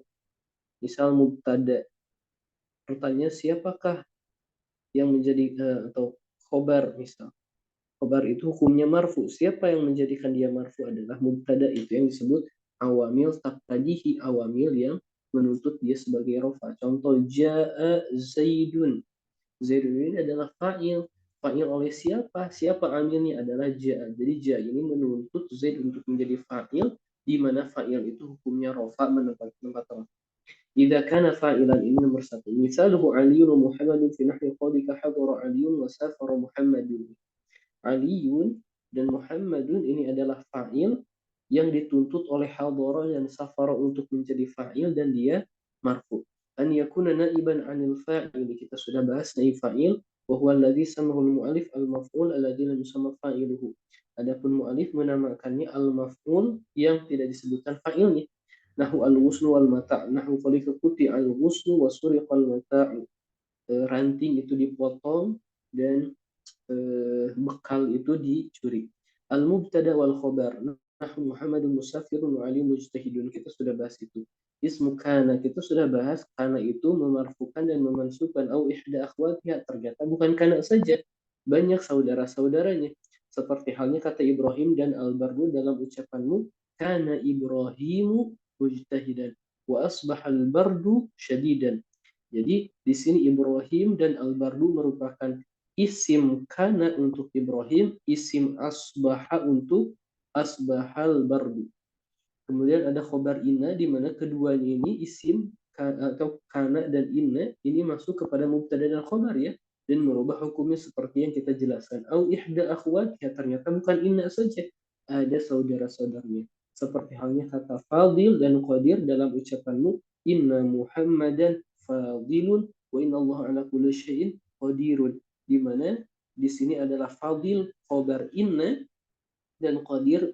Misal mubtada, pertanyaan siapakah yang menjadi atau khobar, misal khobar itu hukumnya marfu, siapa yang menjadikan dia marfu adalah mubtada, itu yang disebut awamil taqtadihi, awamil yang menuntut dia sebagai rofa. Contoh jaa zaidun, zaidun ini adalah fa'il oleh siapa amilnya adalah jaa, jadi jaa ini menuntut zaid untuk menjadi fa'il, di mana fa'il itu hukumnya rofa, menempati tempat rofa. Idza kana fa'ilan, ini nomor 1. Misaluhu Aliyun wa Muhammadun fi nahwi qawlika hadara Aliyun wa safara Muhammadun. Aliyun dan Muhammadun ini adalah fa'il yang dituntut oleh hadara dan safara untuk menjadi fa'il dan dia marfu. an yakuna naiban 'anil fa'il. Kita sudah bahas naib fa'il, wa huwa alladhi samahu al-mu'allif al-maf'ul alladhi lam yusamma fa'iluhu. Adapun mu'allif menamakannya al-maf'ul yang tidak disebutkan fa'ilnya. Nahu al-ghusnu wal mata', nahu qalika kuti al-ghusnu wa suriqa al-mata'u. Ranting itu dipotong dan bekal itu dicuri. Al-mubtada wal khobar, nahu Muhammadun musafirun wa Ali mujtahidun. Kita sudah bahas itu. Ismu kana, kita sudah bahas kana itu memarfukan dan memansukan. Au ihda akhwatiha, ternyata bukan kana saja, banyak saudara-saudaranya. Seperti halnya kata Ibrahim dan Al-Bardu dalam ucapanmu, kana Ibrahimu mujtahidan wa asbahal bardu syadidan. Jadi di sini Ibrahim dan Al-Bardu merupakan isim kana untuk Ibrahim, isim asbaha untuk asbahal bardu. Kemudian ada khobar inna, di mana keduanya ini isim atau kana dan inna ini masuk kepada mubtada dan khobar ya, dan merubah hukumnya seperti yang kita jelaskan. Au ihda akhwat, ya ternyata bukan inna saja, ada saudara-saudaranya. Seperti halnya kata fadil dan qadir dalam ucapanmu, inna Muhammadan fadilun wa inna Allah ala kulli syai'in qadirun. Di mana di sini adalah fadil khobar inna dan qadir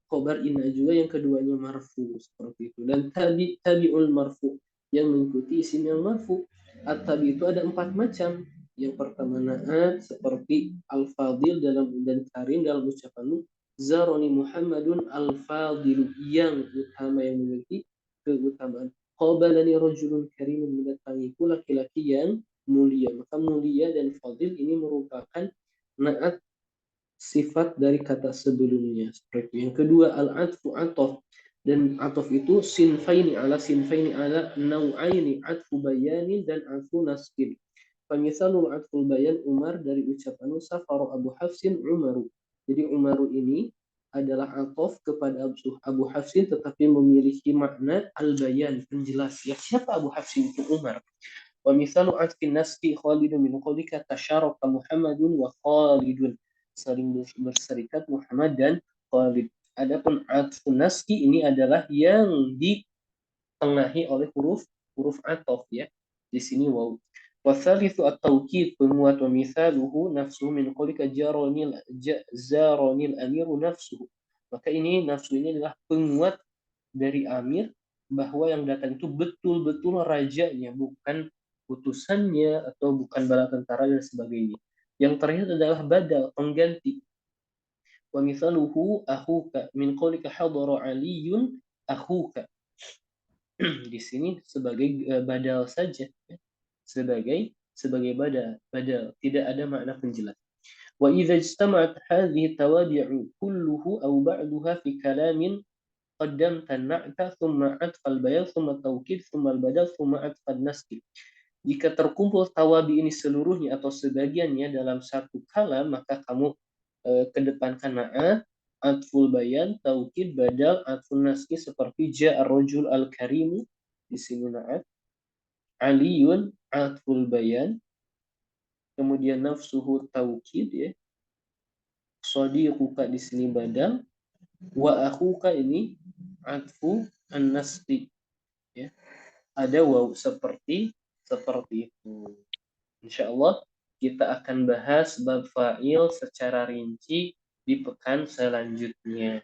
khobar inna juga yang keduanya marfu seperti itu. Dan tabi'ul marfu yang mengikuti isim yang marfu. At-tabi itu ada 4 macam. Yang pertama na'at seperti al-fadil dan karim dalam ucapanmu, zaroni Muhammadun al-fadilu, yang utama, yang memiliki keutamaan. Qabalani rajulun karimun, mendatangiku laki-laki yang mulia. Maka mulia dan fadil ini merupakan na'at sifat dari kata sebelumnya. Seperti yang kedua, al-atfu atof, dan atof itu sinfaini ala nau'aini, atfu bayanin dan atfu naskin. Famisalul atful bayan Umar, dari ucapan safaro Abu Hafsin Umaru. Jadi Umaru ini adalah atof kepada Abu Hafsin, tetapi memiliki makna al-bayan, penjelas. Ya, siapa Abu Hafsin? Itu Umar. Wa misalu atfin naski Khalidun min qawlika tasharaka Muhammadun wa Khalidun. Saling berserikat Muhammad dan Khalid. Adapun atfun naski ini adalah yang ditengahi oleh huruf atof ya. Di sini waw. Wathalithu at-tawkid, penguat, wa mithaluhu nafsuhu min qawlika zaronil amiru nafsuhu. Maka ini nafsu ini adalah penguat dari amir, bahwa yang datang itu betul-betul rajanya, bukan utusannya atau bukan bala tentara dan sebagainya. Yang terakhir adalah badal, pengganti. Wa mithaluhu akhuka min qawlika hadara aliyun akhuka. Di sini sebagai badal saja, sebagai badal, tidak ada makna penjelas. Wa idza ijtama'at hadhihi tawabi'u kulluhu aw ba'daha fi kalamin qaddamta an-na'ta thumma 'atfa al-bayan thumma tawkid thumma al-badal thumma 'atfa an-nasb. Jika terkumpul tawabi ini seluruhnya atau sebagiannya dalam satu kalam, maka kamu kedepankan na'at, atful bayan, taukid, badal, atful naski, seperti ja'a rajul al-karimu, di sini na'at, aliyun, atful bayan, kemudian nafsuhu taukid ya, shadiquka di sini badal, wa akhuka ini atfu an-nasbi ya. Ada waw seperti itu. Insyaallah kita akan bahas bab fa'il secara rinci di pekan selanjutnya.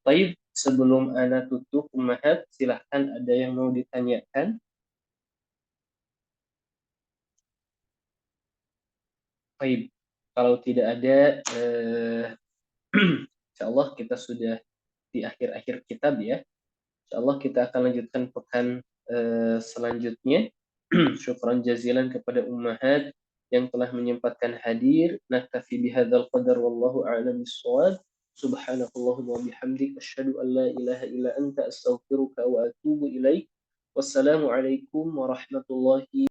Baik, sebelum ana tutup ummahat, silahkan ada yang mau ditanyakan. Baik, kalau tidak ada, insyaallah kita sudah di akhir-akhir kitab ya. Insyaallah kita akan lanjutkan pekan selanjutnya. Syukran jazilan kepada ummahat yang telah menyempatkan hadir. Naktafi bihadzal qadar wallahu a'lam bissawab. Subhanakallahumma wa bihamdik asyhadu an la ilaha illa anta astaghfiruka wa atubu ilaik. Wassalamu alaikum warahmatullahi